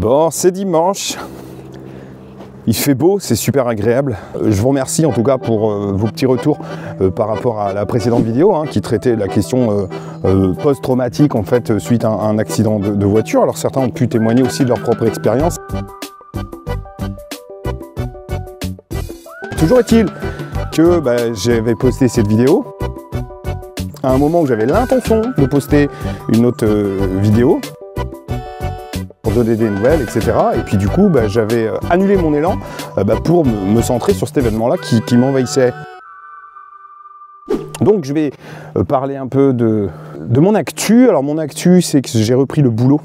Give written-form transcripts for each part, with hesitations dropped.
Bon, c'est dimanche. Il fait beau, c'est super agréable. Je vous remercie en tout cas pour vos petits retours par rapport à la précédente vidéo qui traitait la question post-traumatique en fait suite à un accident de voiture. Alors certains ont pu témoigner aussi de leur propre expérience. Toujours est-il que j'avais posté cette vidéo à un moment où j'avais l'intention de poster une autre vidéo pour donner des nouvelles, etc. Et puis du coup, j'avais annulé mon élan pour me centrer sur cet événement-là qui m'envahissait. Donc je vais parler un peu de mon actu. Alors mon actu, c'est que j'ai repris le boulot.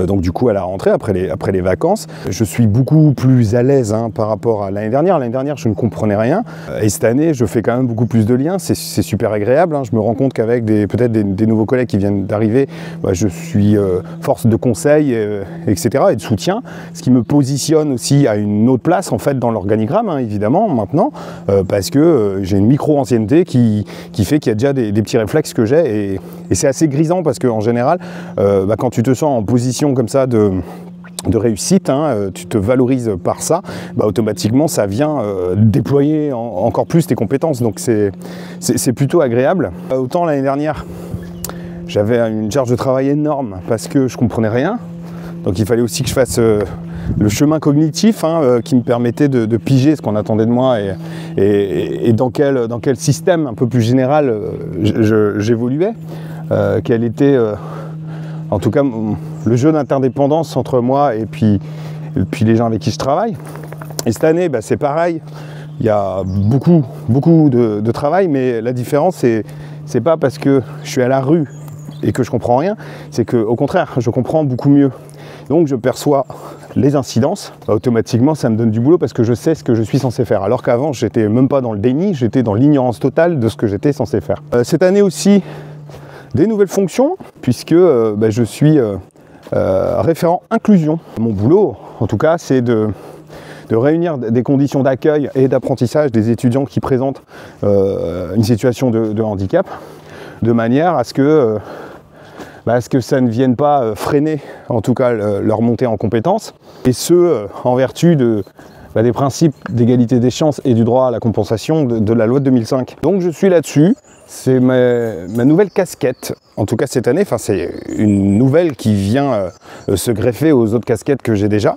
Donc du coup à la rentrée, après les vacances, je suis beaucoup plus à l'aise par rapport à l'année dernière. L'année dernière, je ne comprenais rien. Et cette année, je fais quand même beaucoup plus de liens. C'est super agréable. Je me rends compte qu'avec peut-être des nouveaux collègues qui viennent d'arriver, je suis force de conseil, etc. et de soutien. Ce qui me positionne aussi à une autre place en fait dans l'organigramme, évidemment, maintenant. Parce que j'ai une micro-ancienneté qui fait qu'il y a déjà des petits réflexes que j'ai. Et c'est assez grisant parce qu'en général, quand tu te sens en position comme ça de réussite, tu te valorises par ça, automatiquement ça vient déployer encore plus tes compétences, donc c'est plutôt agréable. Autant l'année dernière j'avais une charge de travail énorme parce que je comprenais rien, donc il fallait aussi que je fasse le chemin cognitif qui me permettait de piger ce qu'on attendait de moi et dans quel système un peu plus général j'évoluais, quel était en tout cas le jeu d'interdépendance entre moi et puis les gens avec qui je travaille. Et cette année, c'est pareil. Il y a beaucoup de travail, mais la différence, c'est pas parce que je suis à la rue et que je comprends rien, c'est qu'au contraire, je comprends beaucoup mieux. Donc je perçois les incidences, automatiquement ça me donne du boulot parce que je sais ce que je suis censé faire. Alors qu'avant, j'étais même pas dans le déni, j'étais dans l'ignorance totale de ce que j'étais censé faire. Cette année aussi, des nouvelles fonctions, puisque je suis référent inclusion. Mon boulot, en tout cas, c'est de réunir des conditions d'accueil et d'apprentissage des étudiants qui présentent une situation de handicap, de manière à ce que ça ne vienne pas freiner, en tout cas, leur montée en compétences, et ce, en vertu des principes d'égalité des chances et du droit à la compensation de la loi de 2005. Donc je suis là-dessus. C'est ma nouvelle casquette, en tout cas cette année, c'est une nouvelle qui vient se greffer aux autres casquettes que j'ai déjà,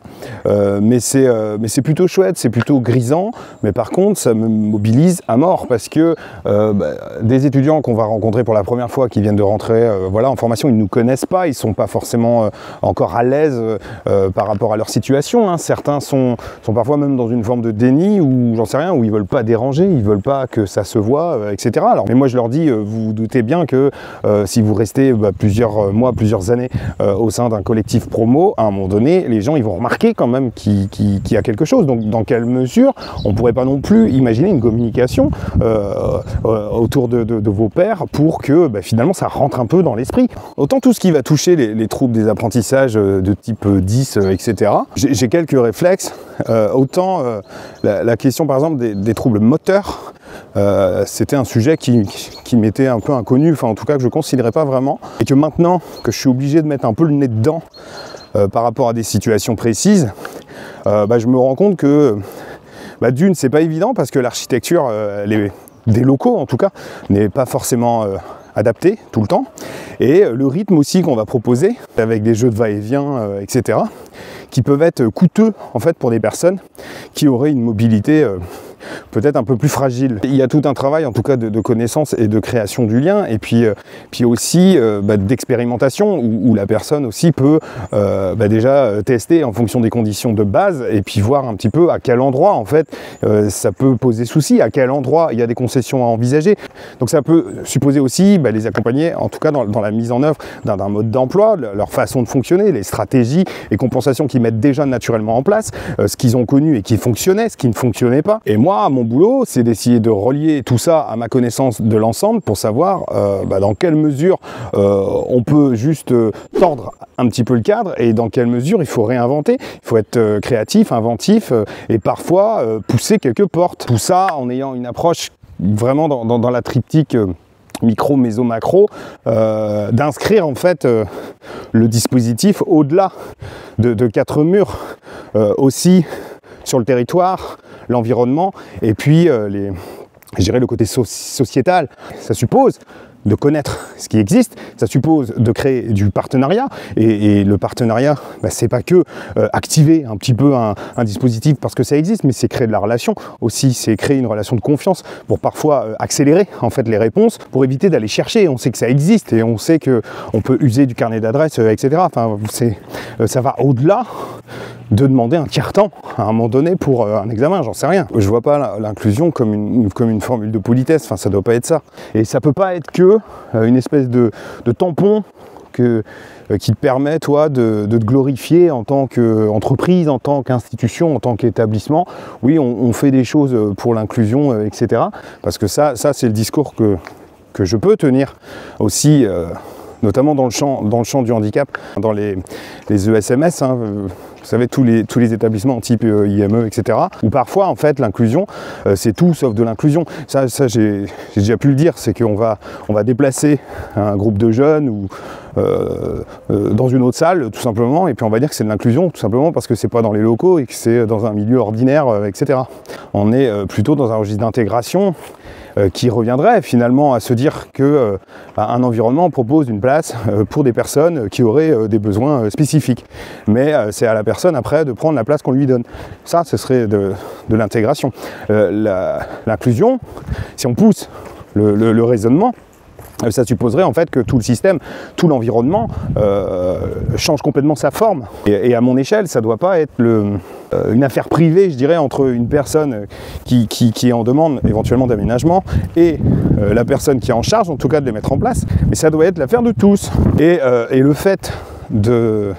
mais c'est plutôt chouette, c'est plutôt grisant, mais par contre ça me mobilise à mort parce que des étudiants qu'on va rencontrer pour la première fois qui viennent de rentrer en formation, ils ne nous connaissent pas, ils ne sont pas forcément encore à l'aise par rapport à leur situation, Certains sont parfois même dans une forme de déni ou j'en sais rien, où ils ne veulent pas déranger, ils ne veulent pas que ça se voit, etc. Alors, mais moi je leur dis, vous vous doutez bien que si vous restez plusieurs mois, plusieurs années au sein d'un collectif promo, à un moment donné, les gens ils vont remarquer quand même qu'il y a quelque chose. Donc dans quelle mesure on ne pourrait pas non plus imaginer une communication autour de vos pairs pour que finalement ça rentre un peu dans l'esprit. Autant tout ce qui va toucher les troubles des apprentissages de type 10, etc. J'ai quelques réflexes, autant la question par exemple des troubles moteurs, c'était un sujet qui m'était un peu inconnu, en tout cas que je ne considérais pas vraiment, et que maintenant que je suis obligé de mettre un peu le nez dedans par rapport à des situations précises, je me rends compte que d'une, c'est pas évident parce que l'architecture des locaux en tout cas n'est pas forcément adaptée tout le temps, et le rythme aussi qu'on va proposer avec des jeux de va-et-vient, etc., qui peuvent être coûteux en fait pour des personnes qui auraient une mobilité peut-être un peu plus fragile. Il y a tout un travail en tout cas de connaissance et de création du lien, et puis aussi d'expérimentation où la personne aussi peut déjà tester en fonction des conditions de base et puis voir un petit peu à quel endroit en fait ça peut poser souci, à quel endroit il y a des concessions à envisager. Donc ça peut supposer aussi les accompagner en tout cas dans la mise en œuvre d'un mode d'emploi, leur façon de fonctionner, les stratégies et compensations qu'ils mettent déjà naturellement en place, ce qu'ils ont connu et qui fonctionnait, ce qui ne fonctionnait pas. Et moi, mon boulot, c'est d'essayer de relier tout ça à ma connaissance de l'ensemble pour savoir dans quelle mesure on peut juste tordre un petit peu le cadre et dans quelle mesure il faut réinventer. Il faut être créatif, inventif et parfois pousser quelques portes. Tout ça en ayant une approche vraiment dans la triptyque micro, méso, macro, d'inscrire en fait le dispositif au-delà de 4 murs, aussi sur le territoire, l'environnement, et puis je dirais le côté sociétal. Ça suppose de connaître ce qui existe, ça suppose de créer du partenariat, et le partenariat, c'est pas que activer un petit peu un dispositif parce que ça existe, mais c'est créer de la relation aussi, c'est créer une relation de confiance pour parfois accélérer en fait les réponses, pour éviter d'aller chercher. On sait que ça existe et on sait qu'on peut user du carnet d'adresses, etc. Enfin, ça va au-delà de demander un tiers-temps à un moment donné pour un examen, j'en sais rien. Je vois pas l'inclusion comme une formule de politesse, enfin ça doit pas être ça. Et ça peut pas être que une espèce de tampon qui te permet, toi, de te glorifier en tant qu'entreprise, en tant qu'institution, en tant qu'établissement. Oui, on fait des choses pour l'inclusion, etc. Parce que ça c'est le discours que je peux tenir aussi, notamment dans le champ du handicap, dans les ESMS, hein, vous savez, tous les établissements type IME, etc. Où parfois, en fait, l'inclusion, c'est tout sauf de l'inclusion. Ça j'ai déjà pu le dire, c'est qu'on va déplacer un groupe de jeunes ou dans une autre salle, tout simplement, et puis on va dire que c'est de l'inclusion, tout simplement parce que c'est pas dans les locaux et que c'est dans un milieu ordinaire, etc. On est plutôt dans un registre d'intégration qui reviendrait finalement à se dire que un environnement propose une place pour des personnes qui auraient des besoins spécifiques. Mais c'est à la personne après de prendre la place qu'on lui donne. Ça, ce serait de l'intégration. L'inclusion, si on pousse le raisonnement, ça supposerait en fait que tout le système, tout l'environnement change complètement sa forme. Et à mon échelle, ça ne doit pas être une affaire privée, je dirais, entre une personne qui est en demande éventuellement d'aménagement et la personne qui est en charge, en tout cas de les mettre en place. Mais ça doit être l'affaire de tous. Et le fait de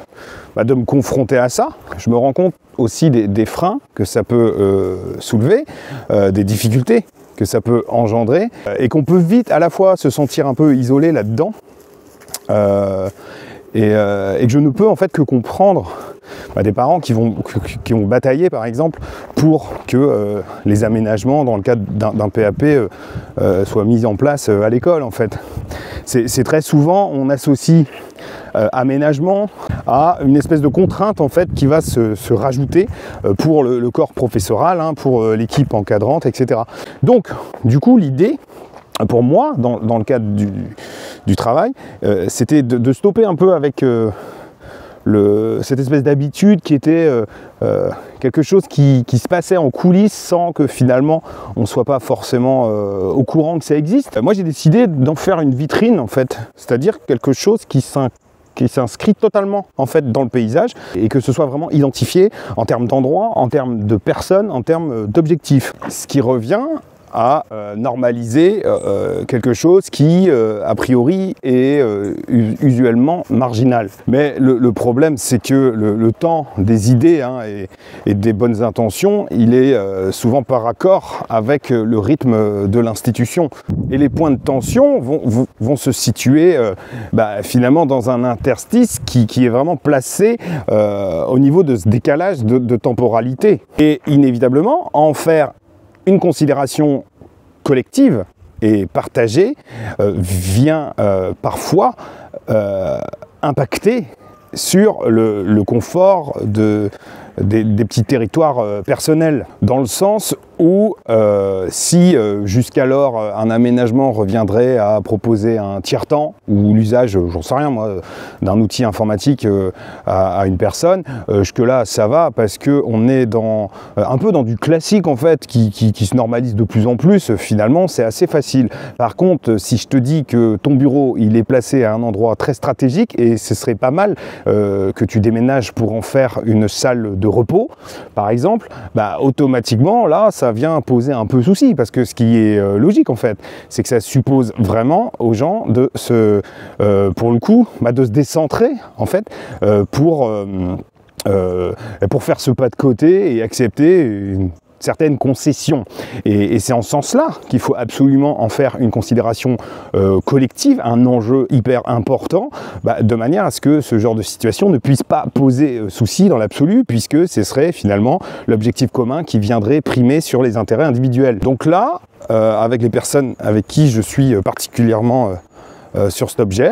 me confronter à ça, je me rends compte aussi des freins que ça peut soulever, des difficultés que ça peut engendrer, et qu'on peut vite à la fois se sentir un peu isolé là-dedans, et que je ne peux en fait que comprendre des parents qui ont bataillé par exemple pour que les aménagements dans le cadre d'un PAP soient mis en place à l'école en fait. C'est très souvent, on associe aménagement à une espèce de contrainte en fait qui va se rajouter pour le corps professoral, hein, pour l'équipe encadrante, etc. Donc du coup l'idée pour moi dans le cadre du travail, c'était de stopper un peu avec cette espèce d'habitude qui était quelque chose qui se passait en coulisses sans que finalement on ne soit pas forcément au courant que ça existe. Moi j'ai décidé d'en faire une vitrine en fait, c'est-à-dire quelque chose qui s'inscrit totalement en fait dans le paysage et que ce soit vraiment identifié en termes d'endroits, en termes de personnes, en termes d'objectifs. Ce qui revient à normaliser quelque chose qui, a priori, est usuellement marginal. Mais le problème, c'est que le temps des idées hein, et des bonnes intentions, il est souvent par raccord avec le rythme de l'institution. Et les points de tension vont se situer finalement dans un interstice qui est vraiment placé au niveau de ce décalage de temporalité. Et inévitablement, en faire une considération collective et partagée vient parfois impacter sur le confort des petits territoires personnels, dans le sens où si jusqu'alors un aménagement reviendrait à proposer un tiers-temps ou l'usage, j'en sais rien moi, d'un outil informatique à une personne, jusque-là ça va parce qu'on est un peu dans du classique en fait qui se normalise de plus en plus. Finalement c'est assez facile. Par contre si je te dis que ton bureau il est placé à un endroit très stratégique et ce serait pas mal que tu déménages pour en faire une salle de repos par exemple, automatiquement là ça vient poser un peu souci, parce que ce qui est logique en fait, c'est que ça suppose vraiment aux gens de pour le coup, de se décentrer en fait pour faire ce pas de côté et accepter certaines concessions. Et c'est en ce sens-là qu'il faut absolument en faire une considération collective, un enjeu hyper important, de manière à ce que ce genre de situation ne puisse pas poser souci dans l'absolu, puisque ce serait finalement l'objectif commun qui viendrait primer sur les intérêts individuels. Donc là, avec les personnes avec qui je suis particulièrement sur cet objet,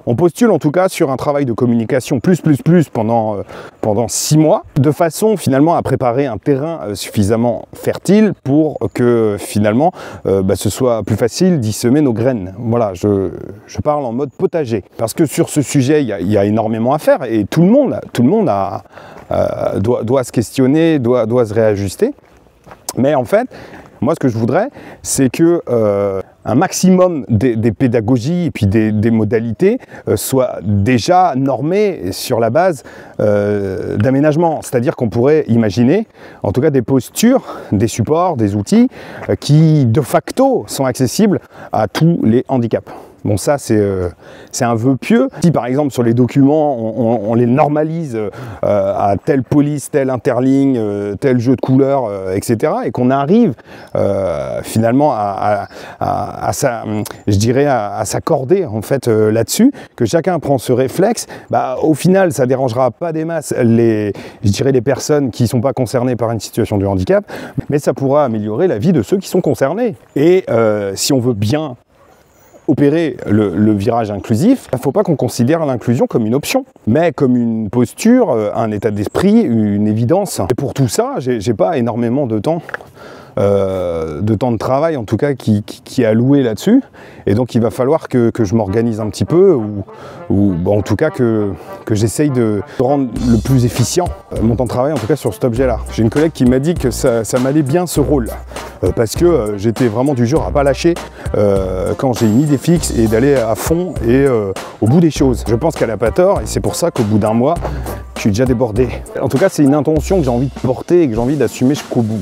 on postule en tout cas sur un travail de communication plus pendant 6 mois, de façon finalement à préparer un terrain suffisamment fertile pour que finalement ce soit plus facile d'y semer nos graines. Voilà, je parle en mode potager. Parce que sur ce sujet, il y a énormément à faire et tout le monde doit se questionner, doit se réajuster. Mais en fait, moi ce que je voudrais, c'est que un maximum des pédagogies et puis des modalités soient déjà normées sur la base d'aménagement. C'est-à-dire qu'on pourrait imaginer, en tout cas, des postures, des supports, des outils qui, de facto, sont accessibles à tous les handicaps. Bon, ça, c'est un vœu pieux. Si, par exemple, sur les documents, on les normalise à telle police, telle interligne, tel jeu de couleurs, etc., et qu'on arrive finalement à s'accorder en fait là-dessus, que chacun prend ce réflexe, au final, ça dérangera pas des masses les personnes qui ne sont pas concernées par une situation de handicap, mais ça pourra améliorer la vie de ceux qui sont concernés. Et si on veut bien opérer le virage inclusif, il ne faut pas qu'on considère l'inclusion comme une option, mais comme une posture, un état d'esprit, une évidence. Et pour tout ça, j'ai pas énormément de temps de travail en tout cas qui est alloué là-dessus, et donc il va falloir que je m'organise un petit peu ou en tout cas que j'essaye de rendre le plus efficient mon temps de travail en tout cas sur cet objet là. J'ai une collègue qui m'a dit que ça m'allait bien ce rôle parce que j'étais vraiment du genre à pas lâcher quand j'ai une idée fixe et d'aller à fond et au bout des choses. Je pense qu'elle n'a pas tort et c'est pour ça qu'au bout d'un mois je suis déjà débordé. En tout cas c'est une intention que j'ai envie de porter et que j'ai envie d'assumer jusqu'au bout.